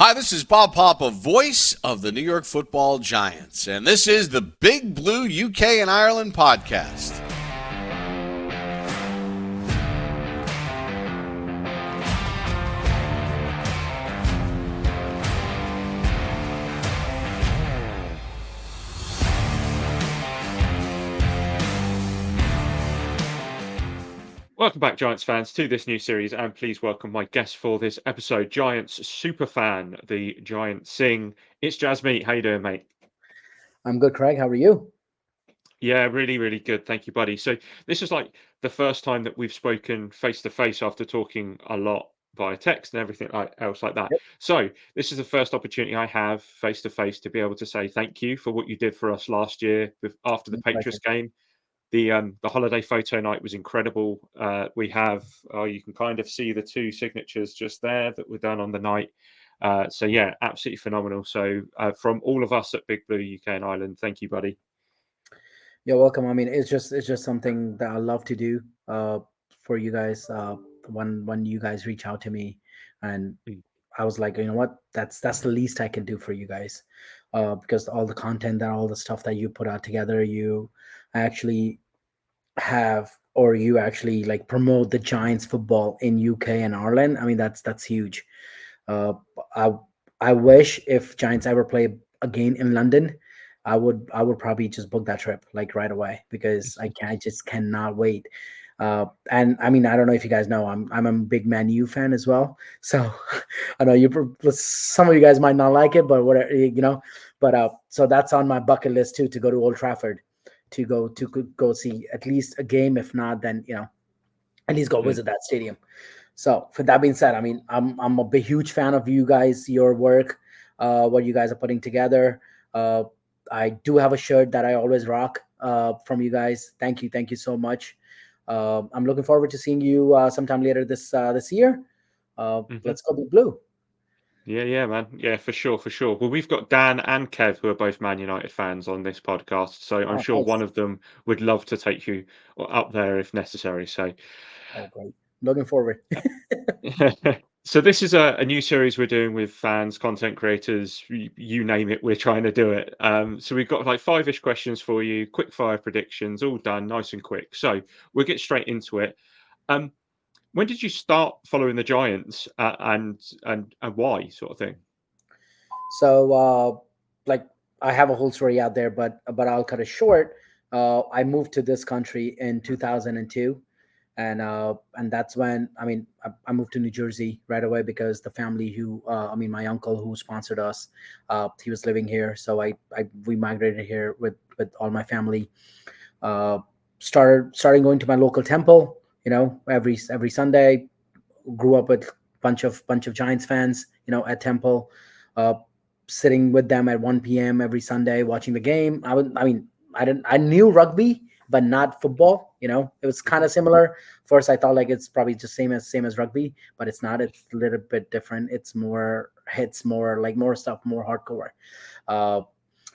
Hi, this is Bob Papa, voice of the New York Football Giants, and this is the Big Blue UK and Ireland podcast. Welcome back, Giants fans, to this new series, and please welcome my guest for this episode, Giants Superfan, the Giant Singh. It's Jasmeet. How you doing, mate? I'm good, Craig. How are you? Yeah, really, really good. Thank you, buddy. So this is like the first time that we've spoken face to face after talking a lot via text and everything else like that. Yep. So this is the first opportunity I have face to face to be able to say thank you for what you did for us last year after the Pleasure. Patriots game. The holiday photo night was incredible. We have you can kind of see the two signatures just there that were done on the night. So yeah, absolutely phenomenal. So from all of us at Big Blue UK and Ireland, thank you, buddy. You're welcome. I mean, it's just something that I love to do for you guys. When you guys reach out to me, and Mm. I was like, you know what, that's the least I can do for you guys, because all the content and all the stuff that you put out together, you actually have, or you actually like promote the Giants football in UK and Ireland. I mean, that's huge. Uh, I I wish if Giants ever play again in London, I would probably just book that trip like right away because I just cannot wait. And I mean, I don't know if you guys know, I'm a big Man U fan as well. So I know some of you guys might not like it, but whatever, But so that's on my bucket list too, to go to Old Trafford, to go see at least a game. If not, then at least go Mm. visit that stadium. So, for that being said, I mean, I'm a big, huge fan of you guys, your work, what you guys are putting together. Uh, I do have a shirt that I always rock from you guys. Thank you so much. I'm looking forward to seeing you sometime later this year. Mhm. Let's go Big Blue. Yeah, yeah, man. Yeah, for sure, for sure. Well, we've got Dan and Kev, who are both Man United fans, on this podcast. So I'm Oh, sure one nice. of them would love to take you up there if necessary. So Oh, great. Looking forward. So this is a new series we're doing with fans, content creators, you name it, we're trying to do it. So we've got like five-ish questions for you, quick fire predictions, all done, nice and quick. So we'll get straight into it. Um, when did you start following the Giants, and why, sort of thing? So, like, I have a whole story out there, but I'll cut it short. I moved to this country in 2002, and that's when I moved to New Jersey right away because the family my uncle who sponsored us, he was living here, so I we migrated here with all my family. Uh, starting going to my local temple, every Sunday. Grew up with bunch of Giants fans, at Temple, uh, sitting with them at 1 p.m. every Sunday watching the game. I knew rugby, but not football. It was kind Mhm. of similar. First, I thought like it's probably just same as rugby, but it's not. It's a little bit different. It's more hits, more like more stuff, more hardcore. Uh,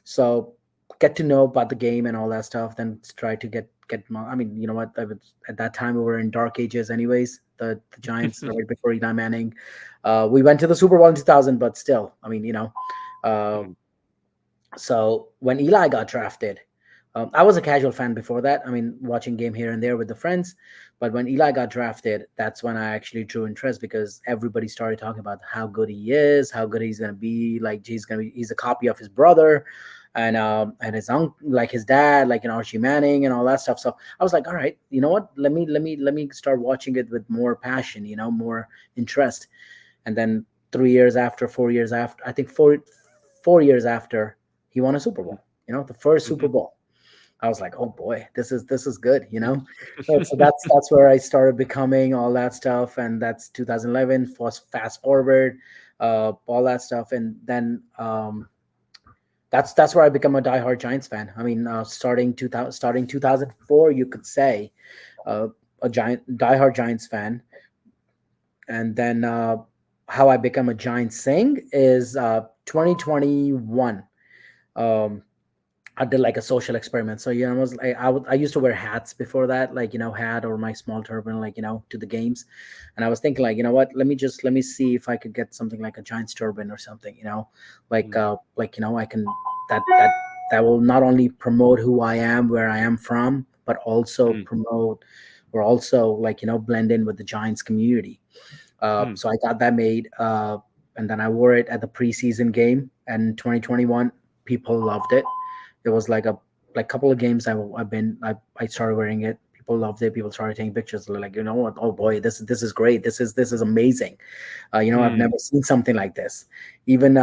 so get to know about the game and all that stuff, then try to I mean, you know what, at that time we were in dark ages anyways, the Giants right before Eli Manning. We went to the Super Bowl in 2000, but still, I mean, uh, Mm. so when Eli got drafted, I was a casual fan before that. I mean, watching game here and there with the friends. But when Eli got drafted, that's when I actually drew interest because everybody started talking about how good he is, how good he's gonna be. Like he's a copy of his brother, and his uncle, like his dad, like Archie Manning and all that stuff. So I was like, all right, you know what? Let me start watching it with more passion, more interest. And then 3 years after, 4 years after, I think 4 years after, he won a Super Bowl. The first Super Mhm. Bowl. I was like, oh boy, this is good. So that's where I started becoming all that stuff, and that's 2011. Fast forward, all that stuff, and then that's where I become a diehard Giants fan. I mean, starting 2004, you could say, uh, a diehard Giants fan, and then how I become a Giant Sing is 2021. Um, I did like a social experiment. So I was I used to wear hats before that, like hat or my small turban, like to the games, and I was thinking like what, let me see if I could get something like a Giants turban or something, Mm, I can that will not only promote who I am, where I am from, but also mm, promote or also blend in with the Giants community. mm, So I got that made, and then I wore it at the preseason game in 2021. People loved it. It was like couple of games I started wearing it. People loved it. People started taking pictures. They're like, what? Oh boy, this is great. This is amazing. I've mm, never seen something like this. Even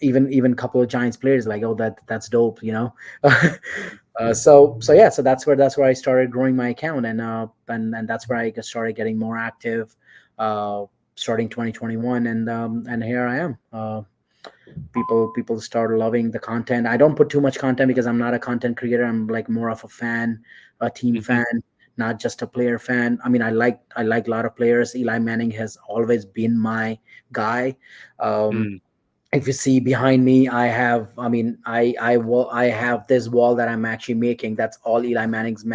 even couple of Giants players like, oh, that's dope. So yeah, so that's where I started growing my account, and that's where I started getting more active, uh, starting 2021, and here I am. People start loving the content. I don't put too much content because I'm not a content creator. I'm like more of a fan, a team mhm, fan, not just a player fan. I mean, I like a lot of players. Eli Manning has always been my guy. um mm, if you see behind me, I mean, I have this wall that I'm actually making. That's all Eli Manning's.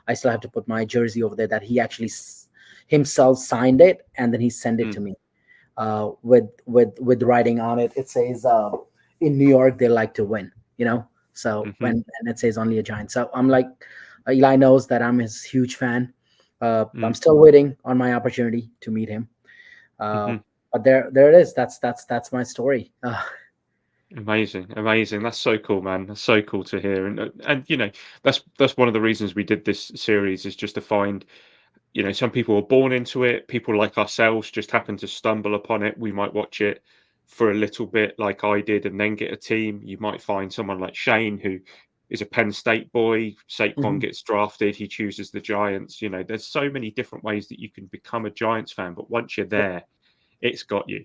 I still have to put my jersey over there that he actually himself signed it, and then he sent it mm, to me, with writing on it. It says, in New York they like to win. So mhm, and it says only a Giant. So I'm like, Eli knows that I'm his huge fan. I'm mm, still waiting on my opportunity to meet him. uh, mhm. but there it is. That's my story. Amazing, amazing. That's so cool, man. That's so cool to hear. And that's one of the reasons we did this series is just to find, some people were born into it. People like ourselves just happen to stumble upon it. We might watch it for a little bit, like I did, and then get a team. You might find someone like Shane, who is a Penn State boy. Saquon Mhm. gets drafted, he chooses the Giants. There's so many different ways that you can become a Giants fan, but once you're there, it's got you.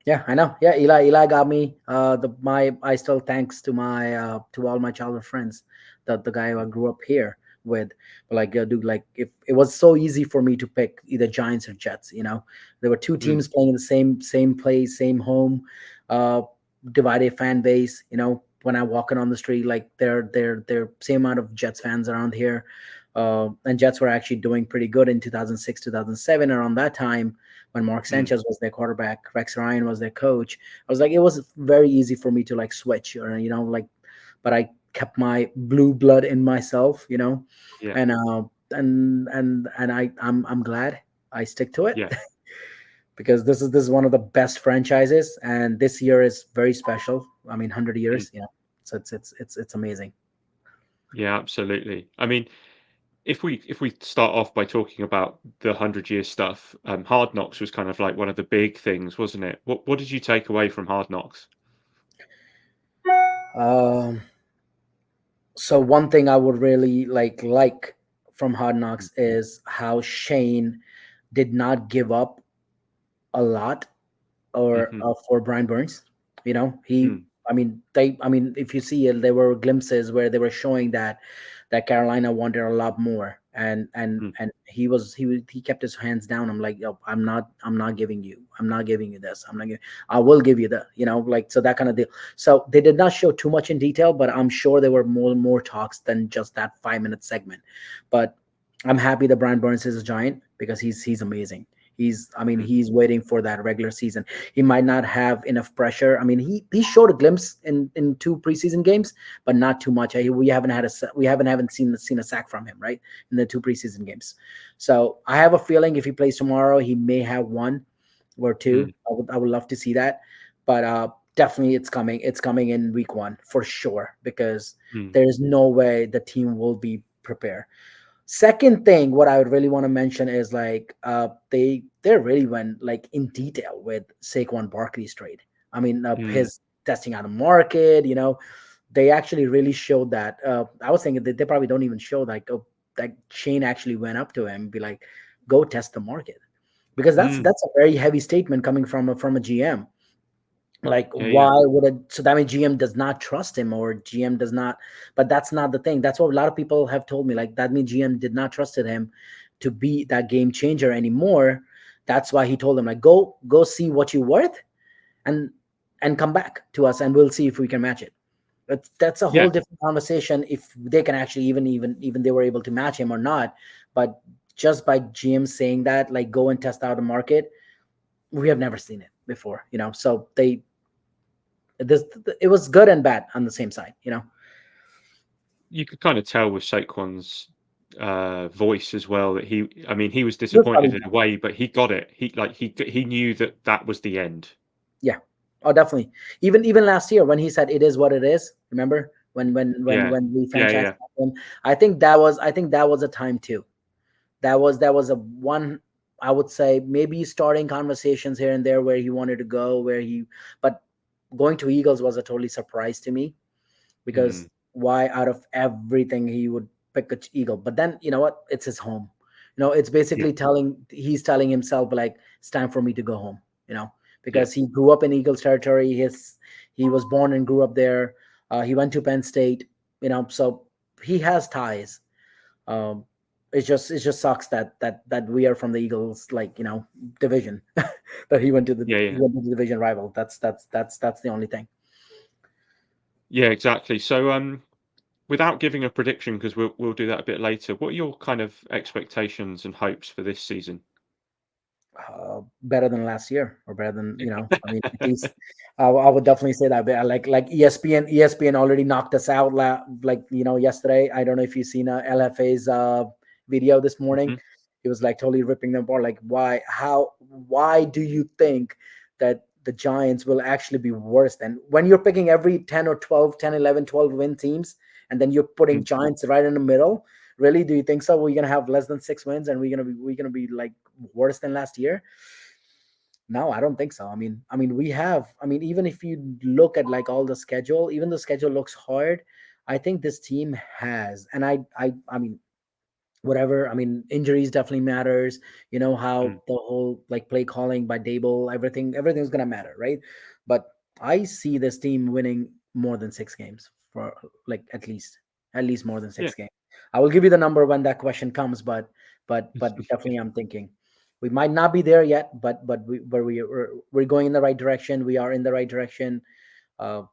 Yeah, I know. Yeah, Eli got me. The my I still thanks to my to all my childhood friends, the guy who I grew up here with. But like, dude, like if it was so easy for me to pick either Giants or Jets. There were two Mm, teams playing in the same place, same home, uh, divided fan base. When I'm walking on the street, like there same amount of Jets fans around here, and Jets were actually doing pretty good in 2006, 2007, around that time when Mark mm, Sanchez was their quarterback, Rex Ryan was their coach. I was like, it was very easy for me to like switch, or but I kept my blue blood in myself, yeah, and I'm glad I stick to it yeah. because this is one of the best franchises, and this year is very special. I mean, 100 years, so it's amazing. Yeah, absolutely. I mean, if we start off by talking about the 100 year stuff, Hard Knocks was kind of like one of the big things, wasn't it? What did you take away from Hard Knocks? Um, so one thing I would really like from Hard Knocks is how Shane did not give up a lot, or Mm-hmm, for Brian Burns. He, mm, I mean, if you see it, there were glimpses where they were showing that Carolina wanted a lot more, mm, and he kept his hands down. I'm like, yo, I'm not giving you, this. I will give you the, like, so that kind of deal. So they did not show too much in detail, but I'm sure there were more talks than just that 5 minute segment. But I'm happy that Brian Burns is a Giant because he's amazing. mm, He's waiting for that regular season. He might not have enough pressure. I mean, he showed a glimpse in two preseason games, but not too much. We haven't seen a sack from him, right, in the two preseason games. So I have a feeling if he plays tomorrow, he may have one or mm, two. I would love to see that, but definitely it's coming. It's coming in week one for sure because mm, there is no way the team will be prepared. Second thing, what I would really want to mention is like they really went like in detail with Saquon Barkley's trade. I mean, mm. his testing out the market. They actually really showed that. I was thinking that they probably don't even show that Shane actually went up to him and be like, "Go test the market," because that's Mm. that's a very heavy statement coming from a GM. Like, Yeah, yeah. why would it? So that means GM does not trust him, or GM does not. But that's not the thing. That's what a lot of people have told me. Like, that means GM did not trusted him to be that game changer anymore. That's why he told him, like, go see what you're worth, and come back to us, and we'll see if we can match it. That's a whole Yeah, different conversation if they can actually even they were able to match him or not. But just by GM saying that, like, go and test out the market, we have never seen it before, So this it was good and bad on the same side. you could kind of tell with Saquon's voice as well that I mean, he was He was probably disappointed in a way, but he got it. He knew that that was the end. Yeah. Oh, definitely. Even last year when he said it is what it is. Remember Yeah, when we yeah, franchise yeah. him? I think that was a time too. That was a one. I would say maybe starting conversations here and there where he wanted to go, but going to Eagles was a totally surprise to me because Mm, why out of everything he would pick a Eagle? But then you know what? It's his home. It's yeah, basically he's telling himself like it's time for me to go home. yeah, Because he grew up in Eagles territory. He was born and grew up there. He went to Penn State. So he has ties. Um, it just sucks that we are from the Eagles division that yeah, he yeah, went to the division rival. That's the only thing. yeah. Exactly. So, without giving a prediction, because we'll do that a bit later. What are your kind of expectations and hopes for this season? Better than last year or better than I mean at least I would definitely say that. But like ESPN already knocked us out yesterday. I don't know if you've seen LFA's video this morning. Hmm. He was like totally ripping them apart, like why do you think that the Giants will actually be worse than when you're picking every 10 or 12, 10, 11, 12 win teams, and then you're putting Giants right in the middle? Really, do you think so? We're gonna have less than 6 wins and we're gonna be like worse than last year? No, I don't think so. I mean, even if you look at like all the schedule, even the schedule looks hard. I think this team has, and I mean, whatever. I mean, injuries definitely matters. You know how Mm, the whole like play calling by Dable, everything's gonna matter, right? But I see this team winning more than 6 games for like at least more than yeah. 6 games. I will give you the number when that question comes, but definitely I'm thinking we might not be there yet, but we're going in the right direction. We are in the right direction. Uh,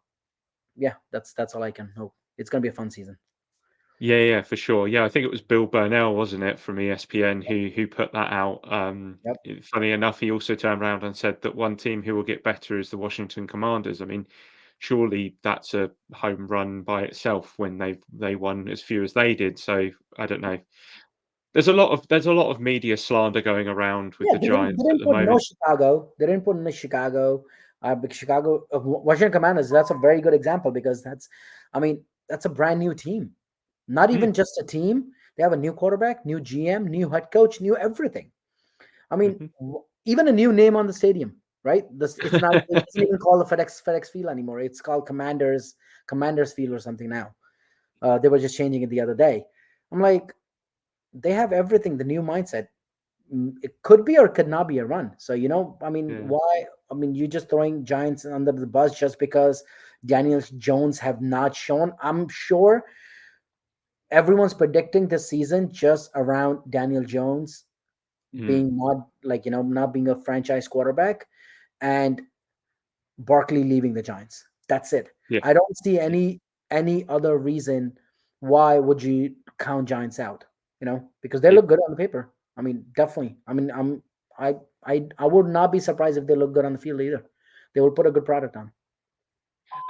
yeah, that's all I can hope. It's gonna be a fun season. Yeah, yeah, for sure. Yeah, I think it was Bill Burnell, wasn't it, from ESPN who put that out. Yep. Funny enough, he also turned around and said that one team who will get better is the Washington Commanders. I mean, surely that's a home run by itself when they won as few as they did. So I don't know. There's a lot of media slander going around with Yeah, the they Giants at didn't the put no moment. Chicago. They didn't put no Chicago. Because Chicago, Washington Commanders. That's a very good example because I mean, that's a brand new team. Not Mm, even just a team. They have a new quarterback, new GM, new head coach, new everything. I mean, mhm. even a new name on the stadium, right? It's not. It doesn't even call the FedEx Field anymore. It's called Commanders Field or something now. They were just changing it the other day. I'm like, they have everything. The new mindset. It could be or could not be a run. So I mean, Yeah. why? I mean, you're just throwing Giants under the bus just because Daniel Jones have not shown. I'm sure everyone's predicting this season just around Daniel Jones Mm, being not being a franchise quarterback and Barkley leaving the Giants. That's it. yeah. I don't see Yeah. any other reason why would you count Giants out? Because they Yeah. look good on the paper. I mean, definitely. I mean, I would not be surprised if they look good on the field either. They will put a good product on.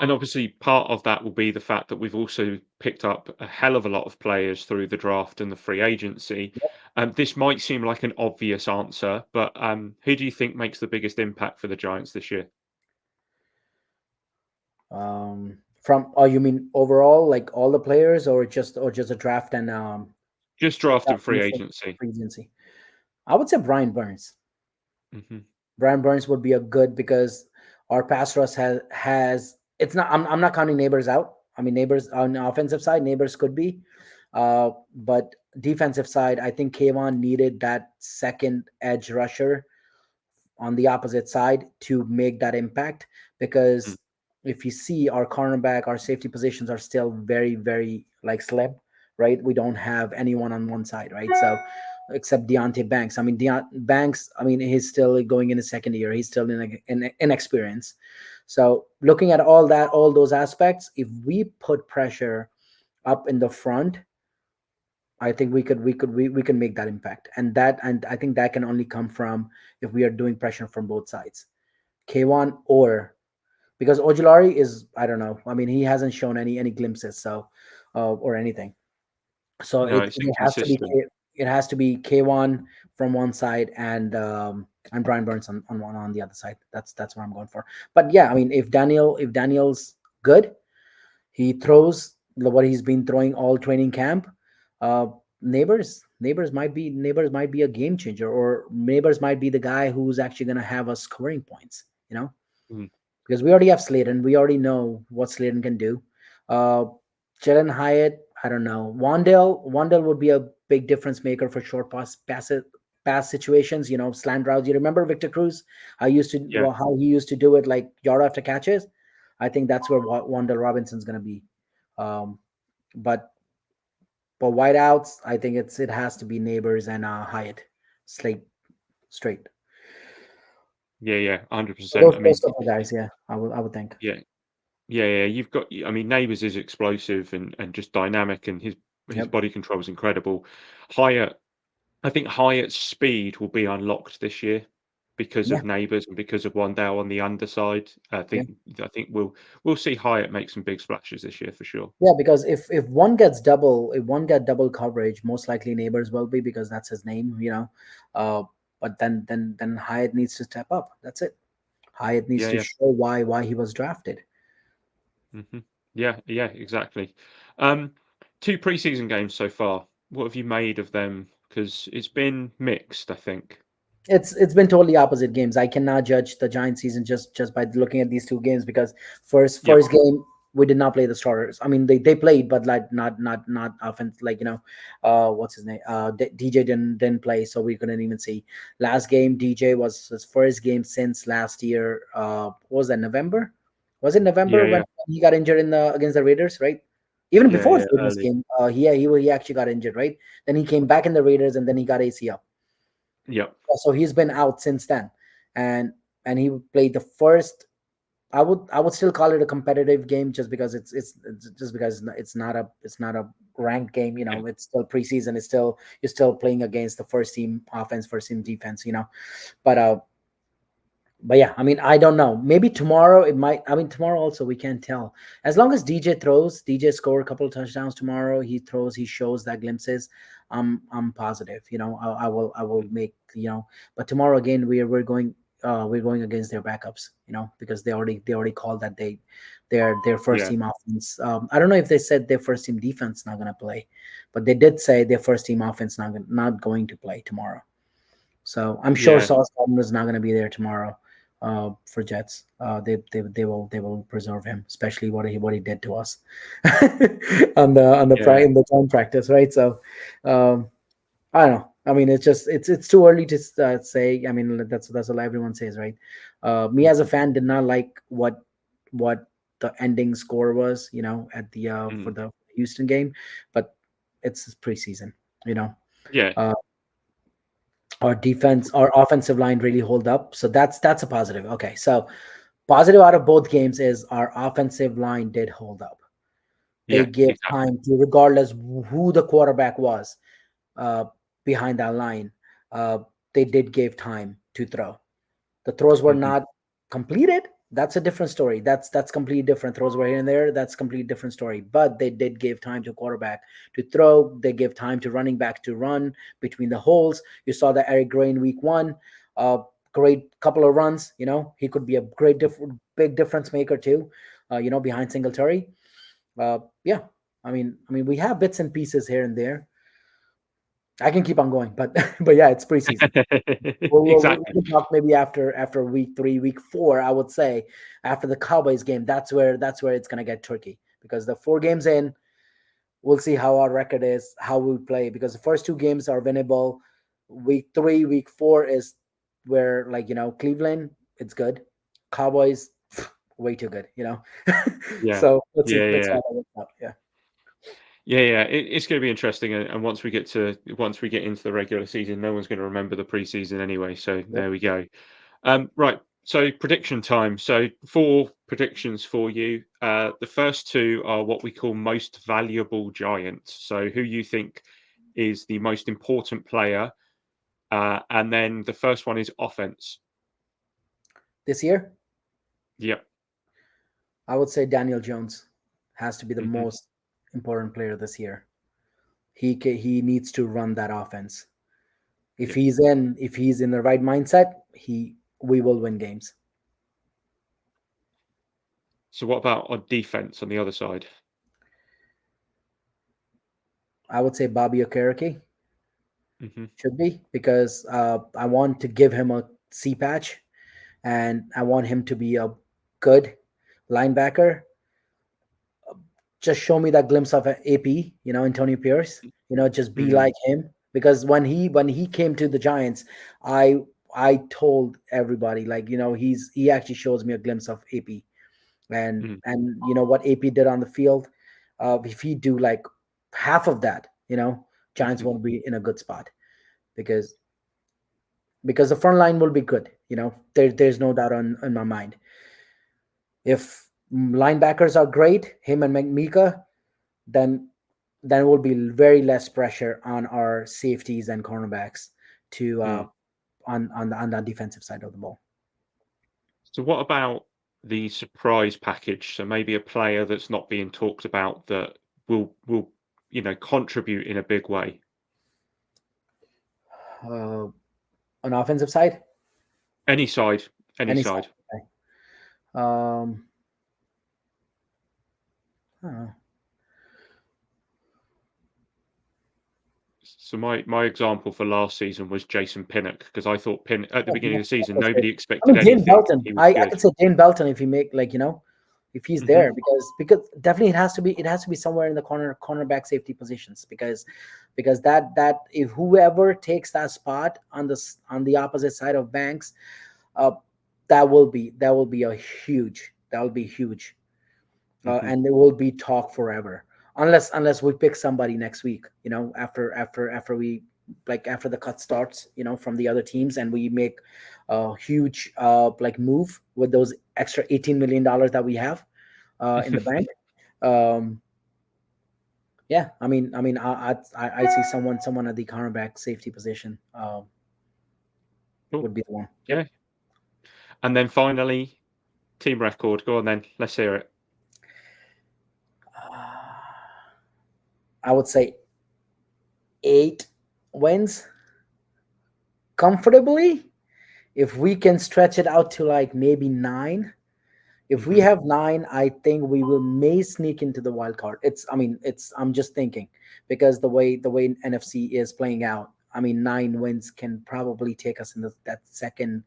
And obviously, part of that will be the fact that we've also picked up a hell of a lot of players through the draft and the free agency. This might seem like an obvious answer, but who do you think makes the biggest impact for the Giants this year? From you mean overall, like all the players, or just a draft and Just draft and draft free and agency. free agency? I would say Brian Burns. Hmm. Brian Burns would be a good because our pass rush has it's not I'm not counting neighbors out. I mean neighbors on the offensive side, neighbors could be. But defensive side, I think Kayvon needed that second edge rusher on the opposite side to make that impact Mm, because if you see our cornerback, our safety positions are still very, very like slim, right? We don't have anyone on one side, right? So except Deontay Banks. I mean, Banks, I mean, he's still going in his second year. He's still in inexperience. So looking at all those aspects, if we put pressure up in the front, I think we can make that impact, and I think that can only come from if we are doing pressure from both sides, K1 or because Ojulari is, I don't know. I mean, he hasn't shown any glimpses, so or anything. So No, it it's it has to be inconsistent. it has to be K1 from one side and Brian Burns on the other side. That's what I'm going for. But yeah, I mean, if Daniel's good, he throws what he's been throwing all training camp. Uh, neighbors might be a game changer, or neighbors might be the guy who's actually going to have us scoring points. You know, Mm. because we already have Slayton. We already know what Slayton can do. Uh, Jalen Hyatt, I don't know. Wandale would be a big difference maker for short pass situations. You know, slant routes. You remember Victor Cruz? Yeah, How he used to do it, like yard after catches. I think that's where Wandale Robinson's going to be. Um, but but wideouts, I think it has to be Neighbors and Hyatt, Slate straight. yeah, So 100%. I those mean, couple of guys, yeah, I would think. yeah, yeah. You've got. I mean, Neighbours is explosive and just dynamic, and his Yep. body control is incredible. Hyatt, I think Hyatt's speed will be unlocked this year because Yeah. of Neighbours and because of Wandale on the underside. Yeah. I think we'll see Hyatt make some big splashes this year for sure. Yeah, because if one get double coverage, most likely Neighbors will be because that's his name, you know. Uh, but then Hyatt needs to step up. That's it. Hyatt needs Yeah, to yeah. show why he was drafted. hmm Yeah, exactly. Um, two preseason games so far. What have you made of them? Because it's been mixed, I think. It's been totally opposite games. I cannot judge the Giant season just by looking at these two games because Yep. first game we did not play the starters. I mean they played but like not offense, like you know what's his name, DJ didn't play, so we couldn't even see. Last game DJ was his first game since last year. What was that, November? Was it November Yeah, when yeah, he got injured in the against the Raiders, right? Even before yeah. the Raiders Early. game, he actually got injured, right? Then he came back in the Raiders and then he got ACL. Yep. So he's been out since then, and he played the first. I would still call it a competitive game just because it's just because it's not a ranked game. You Yeah. know, it's still preseason. It's still you're still playing against the first team offense, first team defense. You know, but but yeah, I mean, I don't know. Maybe tomorrow it might. I mean, tomorrow also we can't tell. As long as DJ score a couple of touchdowns tomorrow. He throws, he shows that glimpses. I'm positive. You know, I will Mm. make, you know. But tomorrow again, we're going against their backups. You know, because they already called that their first Yeah. team offense. I don't know if they said their first team defense not gonna play, but they did say their first team offense not going to play tomorrow. So I'm sure Yeah. Sauce Gardner is not going to be there tomorrow for Jets. They will preserve him, especially what he did to us on the Yeah. in the joint practice, right? So um, I don't know. I mean, it's too early to say. I mean, that's what everyone says, right? Me as a Mhm. fan did not like what the ending score was, you know, at the for Mm. the Houston game, but it's preseason, you know. Yeah. Uh, our offensive line really hold up, so that's a positive. Okay, so positive out of both games is our offensive line did hold up. They Yeah. give Exactly. time to, regardless who the quarterback was uh, behind that line, uh, they did give time to throw. The throws were hmm not completed. That's a different story. That's completely different. Throws were here and there. That's completely different story. But they did give time to quarterback to throw. They give time to running back to run between the holes. You saw that Eric Gray in week one. Uh, Great couple of runs. You know, he could be a big difference maker too. You know, behind Singletary. Yeah, I mean, we have bits and pieces here and there. I can keep on going, but but yeah, it's preseason. We Exactly. can talk maybe after week 3, week 4. I would say after the Cowboys game, that's where it's gonna get tricky because the 4 games in, we'll see how our record is, how we play. Because the first 2 games are winnable. Week 3, week 4 is where, like, you know, Cleveland, it's good. Cowboys, way too good. You know, Yeah. so let's see. Yeah. Let's see Yeah. how that works out. Yeah. Yeah. It's going to be interesting, and once we get into the regular season, no one's going to remember the preseason anyway. So Yep. there we go. Right. So prediction time. So 4 predictions for you. The first 2 are what we call most valuable Giants. So who you think is the most important player, and then the first one is offense. This year, Yep. I would say Daniel Jones has to be the Hmm. most important player this year. He needs to run that offense. If Yep. he's in the right mindset, we will win games. So what about on defense on the other side? I would say Bobby Okereke Hmm. should be, because I want to give him a C patch, and I want him to be a good linebacker. Just show me that glimpse of an AP, Antonio Pierce. Just be Mm, like him. Because when he came to the Giants, I I told everybody, like, he actually shows me a glimpse of AP, and mm, what AP did on the field. If he do like half of that, Giants mhm. won't be in a good spot, because the front line will be good. There's no doubt on my mind. If linebackers are great, him and Mika, then there will be very less pressure on our safeties and cornerbacks to Mm. on the defensive side of the ball. So what about the surprise package? So maybe a player that's not being talked about that will contribute in a big way. Uh, on offensive side, Any side, any any side. side. Okay. Um, I don't know. So my example for last season was Jason Pinnock, because I thought at the Yeah, beginning of the of season course, great. nobody I expected mean, Dane anything. Belton. He was I good. could say Dane Belton if he make, like, if he's Hmm. there, because definitely it has to be somewhere in the cornerback safety positions, because that if whoever takes that spot on the opposite side of Banks, uh, that will be huge, Hmm. and there will be talk forever, unless we pick somebody next week, after we, like, after the cut starts, from the other teams, and we make a huge like move with those extra $18 million that we have in the bank. um yeah, I see someone at the cornerback safety position Cool. would be the one. Yep. Yeah. And then finally, team record. Go on then. Let's hear it. I would say 8 wins comfortably. If we can stretch it out to like maybe 9, if we Hmm. have 9, I think we will may sneak into the wild card. I'm just thinking, because the way NFC is playing out, 9 wins can probably take us in that second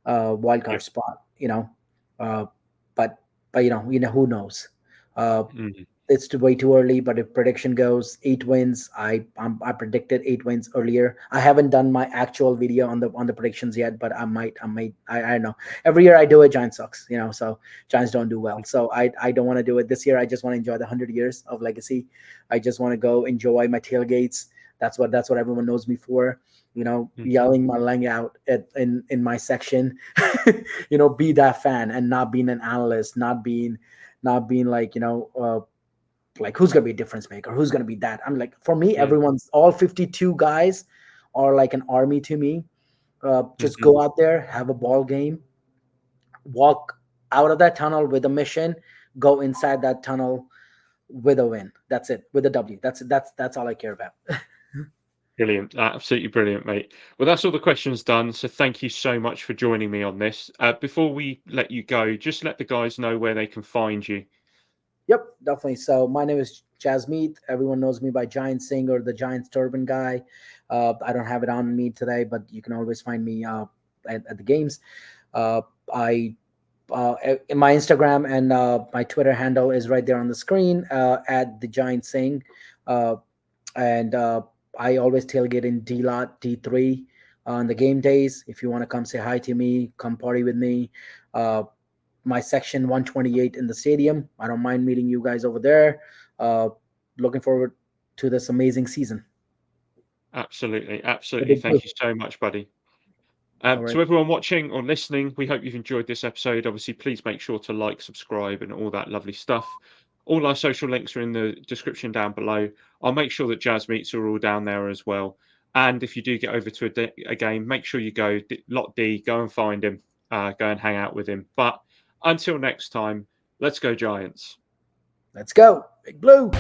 wild Yeah. card spot. Uh, but who knows? Uh, Mhm. it's way too early. But if prediction goes 8 wins, I predicted 8 wins earlier. I haven't done my actual video on the predictions yet, but I don't know. Every year I do it, Giants sucks. So Giants don't do well. So I don't want to do it this year. I just want to enjoy the 100 years of legacy. I just want to go enjoy my tailgates. That's what everyone knows me for. Mhm. Yelling my lung out in my section. Be that fan, and not being an analyst, not being like who's gonna be a difference maker, who's gonna be that. I'm like, for me, Yeah. everyone's all 52 guys are like an army to me. Just Mhm. go out there, have a ball game, walk out of that tunnel with a mission, go inside that tunnel with a win. That's it, with a W. That's all I care about. Brilliant. Absolutely brilliant, mate. Well, that's all the questions done. So thank you so much for joining me on this. Before we let you go, just let the guys know where they can find you. Yep, definitely. So my name is Jasmeet. Everyone knows me by Giant Singh or the Giants Turban guy. I don't have it on me today, but you can always find me at the games. I in my Instagram and my Twitter handle is right there on the screen at the Giant Singh, uh, and I always tailgate in D Lot D3 on the game days. If you want to come say hi to me, come party with me. My section 128 in the stadium. I don't mind meeting you guys over there. Uh, Looking forward to this amazing season. Absolutely. The Absolutely. Big Blue. Thank you so much, buddy. All right. So everyone watching or listening, we hope you've enjoyed this episode. Obviously, please make sure to like, subscribe, and all that lovely stuff. All our social links are in the description down below. I'll make sure that Jasmeets are all down there as well. And if you do get over to a game, make sure you go Lot D, go and find him, go and hang out with him. But until next time, let's go Giants. Let's go. Big Blue.